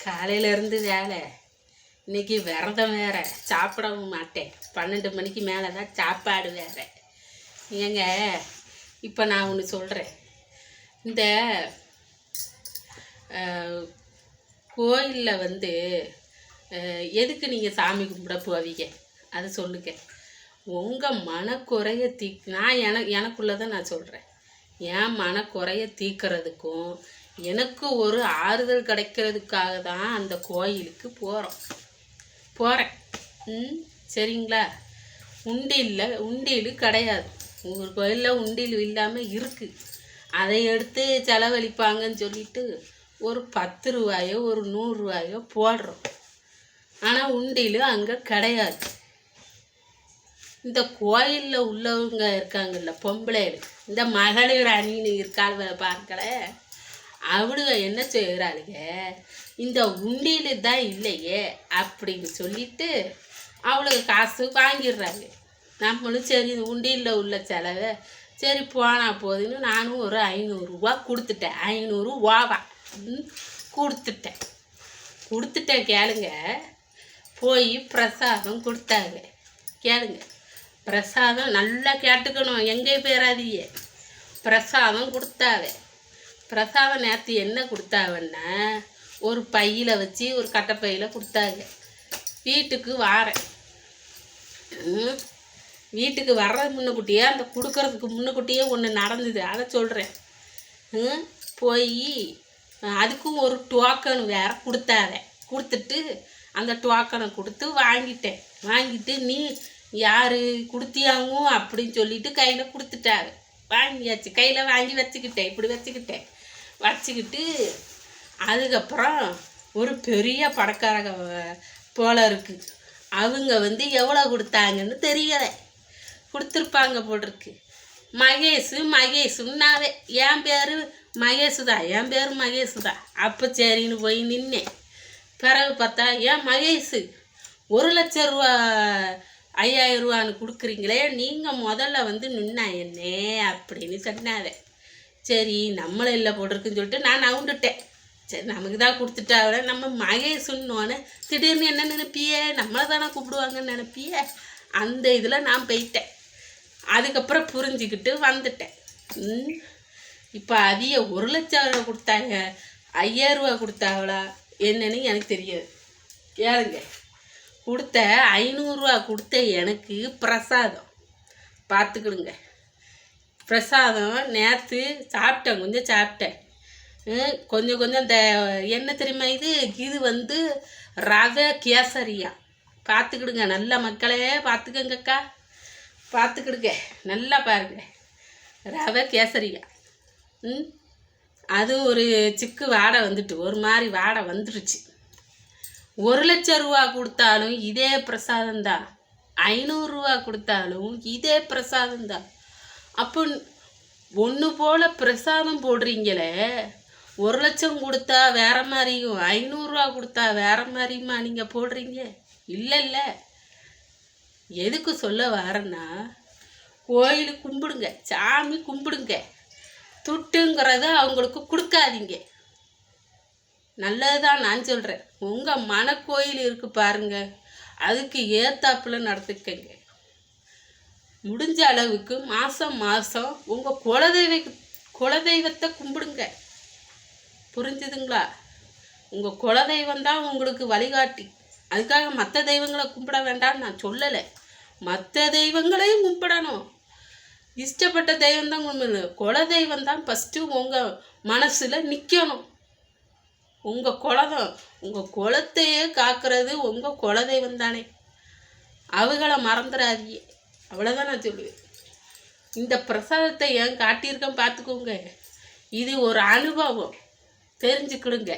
காலையிலேருந்து வேலை. இன்னைக்கு விரதம் வேற, சாப்பிடவும் மாட்டேன். 12 மணிக்கு மேலே தான் சாப்பாடு வேற. ஏங்க இப்போ நான் ஒன்று சொல்கிறேன். இந்த கோயிலில் எதுக்கு நீங்கள் சாமி கும்பிட போவீங்க அதை சொல்லுங்க. உங்கள் மனக்குறைய நான் எனக்குள்ளே தான் நான் சொல்கிறேன். என் மனக்குறைய தீர்க்கறதுக்கும் எனக்கு ஒரு ஆறுதல் கிடைக்கிறதுக்காக தான் அந்த கோயிலுக்கு போகிறேன். சரிங்களா? உண்டியல் கிடையாது. உங்கள் கோயிலில் உண்டியல் இல்லாமல் இருக்குது. அதை எடுத்து செலவழிப்பாங்கன்னு சொல்லிட்டு ஒரு 10 ரூபாயோ ஒரு 100 ரூபாயோ போடுறோம். ஆனால் உண்டியல் அங்கே கிடையாது. இந்த கோயிலில் உள்ளவங்க இருக்காங்கல்ல, பொம்பளைகள், இந்த மகளிர் அணின்னு இருக்காள் பார்க்கல, அவளுங்க என்ன செய்கிறாளுங்க, இந்த உண்டியல் தான் இல்லையே அப்படின்னு சொல்லிட்டு அவளுக்கு காசு வாங்கிடுறாங்க. நம்மளும் சரி இந்த உண்டியலில் உள்ள செலவை சரி போனால் போதுன்னு நானும் ஒரு 500 ரூபா கொடுத்துட்டேன். 500 ரூபாவா கொடுத்துட்டேன். கேளுங்க, போய் பிரசாதம் கொடுத்தாங்க. கேளுங்க, பிரசாதம் நல்லா கேட்டுக்கணும், எங்கே பேராதியே. பிரசாதம் கொடுத்தாவ. பிரசாதம் நேற்று என்ன கொடுத்தாவன்னா ஒரு பையில் வச்சு ஒரு கட்டைப்பையில் கொடுத்தாங்க. வீட்டுக்கு வர்றது முன்னக்கூட்டியே, அந்த கொடுக்கறதுக்கு முன்னக்கூட்டியே ஒன்று நடந்தது, அதை சொல்கிறேன். போய் அதுக்கும் ஒரு டோக்கன் வேறு கொடுத்துட்டு அந்த டோக்கனை கொடுத்து வாங்கிட்டு நீ யார் கொடுத்தியாங்க அப்படின்னு சொல்லிட்டு கையில் கொடுத்துட்டாரு. வாங்கியாச்சு, கையில் வாங்கி வச்சுக்கிட்டு அதுக்கப்புறம் ஒரு பெரிய பணக்காரங்க போல இருக்குது. அவங்க எவ்வளோ கொடுத்தாங்கன்னு தெரியலை, கொடுத்துருப்பாங்க போட்டிருக்கு. மகேஷுன்னாவே என் பேர் மகேஷு தான். அப்போ சரின்னு போய் நின்னேன். பிறகு பார்த்தா ஏன் மகேஷ் 1,00,000 ரூபா 5,000 ரூபான்னு கொடுக்குறீங்களே, நீங்கள் முதல்ல நின்னா என்னே அப்படின்னு சொன்னாவே. சரி நம்மளை இல்லை போட்டிருக்குன்னு சொல்லிட்டு நான் நவுண்டுட்டேன். சரி நமக்கு தான் கொடுத்துட்டாவிட நம்ம மகேஷுன்னோன்னு திடீர்னு என்ன நினைப்பியே, நம்மளை தானே கூப்பிடுவாங்கன்னு நினைப்பியே. அந்த இதில் நான் போயிட்டேன். அதுக்கப்புறம் புரிஞ்சுக்கிட்டு வந்துட்டேன். இப்போ அதிக 1,00,000 ரூபா கொடுத்தாங்க, 5,000 ரூபா கொடுத்தாங்களா என்னன்னு எனக்கு தெரியாது. கேளுங்க, கொடுத்த 500 ரூபா கொடுத்த எனக்கு பிரசாதம் பார்த்துக்கிடுங்க. பிரசாதம் நேற்று சாப்பிட்டேன். கொஞ்சம் இந்த என்ன தெரியுமா, இது ரவை கேசரியா. பார்த்துக்கிடுங்க, நல்ல மக்களே பார்த்துக்கங்கக்கா, பார்த்துக்கிடுங்க, நல்லா பாருங்க. ரவை கேசரியா. அது ஒரு சிக்கு வாடை ஒரு மாதிரி வாடை வந்துடுச்சு. 1,00,000 ரூபா கொடுத்தாலும் இதே பிரசாதம்தான், 500 ரூபா கொடுத்தாலும் இதே பிரசாதம்தான். அப்போ ஒன்று போல் பிரசாதம் போடுறீங்களே, 1,00,000 கொடுத்தா வேற மாதிரியும் 500 ரூபா கொடுத்தா வேற மாதிரியுமா நீங்கள் போடுறீங்க? இல்லை, எதுக்கு சொல்ல வரேன்னா, கோயிலுக்கு கும்பிடுங்க, சாமி கும்பிடுங்க, துட்டுங்கிறத அவங்களுக்கு கொடுக்காதீங்க. நல்லதுதான் நான் சொல்கிறேன். உங்கள் மனக்கோயில் இருக்குது பாருங்க, அதுக்கு ஏத்தாப்புல நடத்துக்கங்க. முடிஞ்ச அளவுக்கு மாதம் உங்கள் குலதெய்வத்தை கும்பிடுங்க. புரிஞ்சுதுங்களா? உங்கள் குலதெய்வம் தான் உங்களுக்கு வழிகாட்டி. அதுக்காக மற்ற தெய்வங்களை கும்பிட வேண்டாம்னு நான் சொல்லலை. மற்ற தெய்வங்களையும் கும்பிடணும். இஷ்டப்பட்ட தெய்வம் தான் கும்பிடணும். குலதெய்வம் தான் ஃபஸ்ட்டு உங்கள் மனசில் நிற்கணும். உங்கள் குலத்தையே காக்கிறது உங்கள் குலதெய்வம் தானே. அவங்கள மறந்துடாதீங்க, அவ்வளோதான் நான் சொல்லுவேன். இந்த பிரசாதத்தை ஏன் காட்டியிருக்கேன் பார்த்துக்கோங்க. இது ஒரு அனுபவம், தெரிஞ்சுக்கிடுங்க.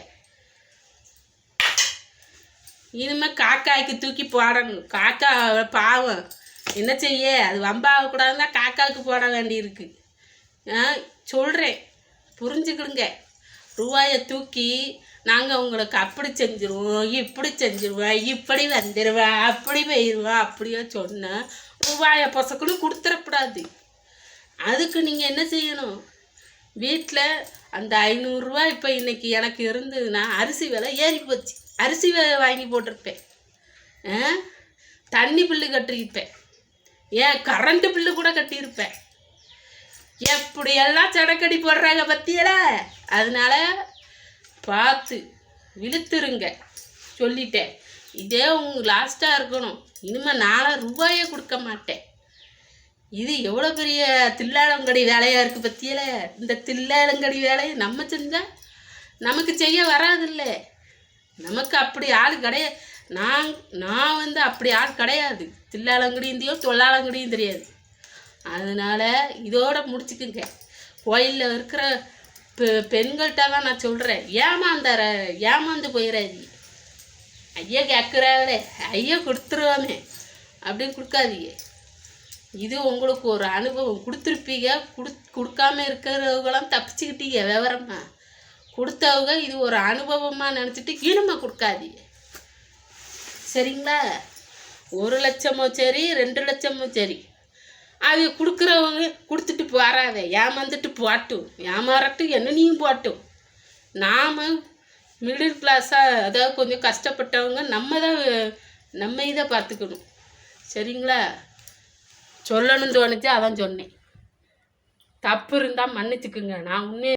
இனிமேல் காக்காய்க்கு தூக்கி போடணும். காக்கா பாவம், என்ன செய்ய, அது வம்பாகக்கூடாதுன்னா காக்காவுக்கு போட வேண்டியிருக்கு. சொல்கிறேன், புரிஞ்சுக்கிடுங்க. ரூபாயை தூக்கி நாங்கள் உங்களுக்கு அப்படி செஞ்சுருவோம், இப்படி செஞ்சுருவோம், இப்படி வந்துடுவேன், அப்படி போயிடுவேன் அப்படியே சொன்னால் ரூபாயை பொசக்குன்னு கொடுத்துடக்கூடாது. அதுக்கு நீங்கள் என்ன செய்யணும், வீட்டில் அந்த 500 இப்போ இன்னைக்கு எனக்கு இருந்ததுன்னா அரிசி விலை ஏறி போச்சு. அரிசி வாங்கி போட்டிருப்பேன், தண்ணி பில்லு கட்டியிருப்பேன், ஏன் கரண்ட்டு பில்லு கூட கட்டியிருப்பேன். எப்படியெல்லாம் சடக்கடி போடுறாங்க பத்தியல. அதனால பார்த்து விழுத்துருங்க சொல்லிட்டேன். இதே உங்களுக்கு லாஸ்ட்டாக இருக்கணும். இனிமேல் நாளை ரூபாயே கொடுக்க மாட்டேன். இது எவ்வளோ பெரிய தில்லாலங்கடி வேலையாக இருக்குது பற்றியல. இந்த தில்லாலங்கடி வேலையை நம்ம செஞ்சால் நமக்கு செய்ய வராதில்ல. நமக்கு அப்படி ஆள் கிடையாது. நான் வந்து அப்படி ஆள் கிடையாது. தில்லாலங்கடியும் தெரியும், தொல்லாலங்கடியும் தெரியாது. அதனால் இதோட முடிச்சுக்குங்க. கோயிலில் இருக்கிற பெண்கள்கிட்ட தான் நான் சொல்கிறேன், ஏமாந்து போயிடாதீங்க. ஐயா கேட்குறாங்களே, ஐயா கொடுத்துருவாமே அப்படின்னு கொடுக்காதீங்க. இது உங்களுக்கு ஒரு அனுபவம். கொடுத்துருப்பீங்க, கொடுக்காம இருக்கிறவங்களாம் தப்பிச்சுக்கிட்டீங்க. விவரமா கொடுத்தவங்க இது ஒரு அனுபவமாக நினச்சிட்டு இனிமே கொடுக்காதீங்க. சரிங்களா? 1 லட்சமோ சரி, 2 லட்சமோ சரி, அது கொடுக்குறவங்க கொடுத்துட்டு போறாத, ஏமாந்துட்டு போட்டும், ஏமாறட்டும், என்னனையும் போட்டும். நாம் மிடில் கிளாஸாக, அதாவது கொஞ்சம் கஷ்டப்பட்டவங்க நம்ம இதை பார்த்துக்கணும். சரிங்களா? சொல்லணும்னு தோணுச்சு, அதான் சொன்னேன். தப்பு இருந்தால் மன்னிச்சுக்குங்க. நான் உன்னே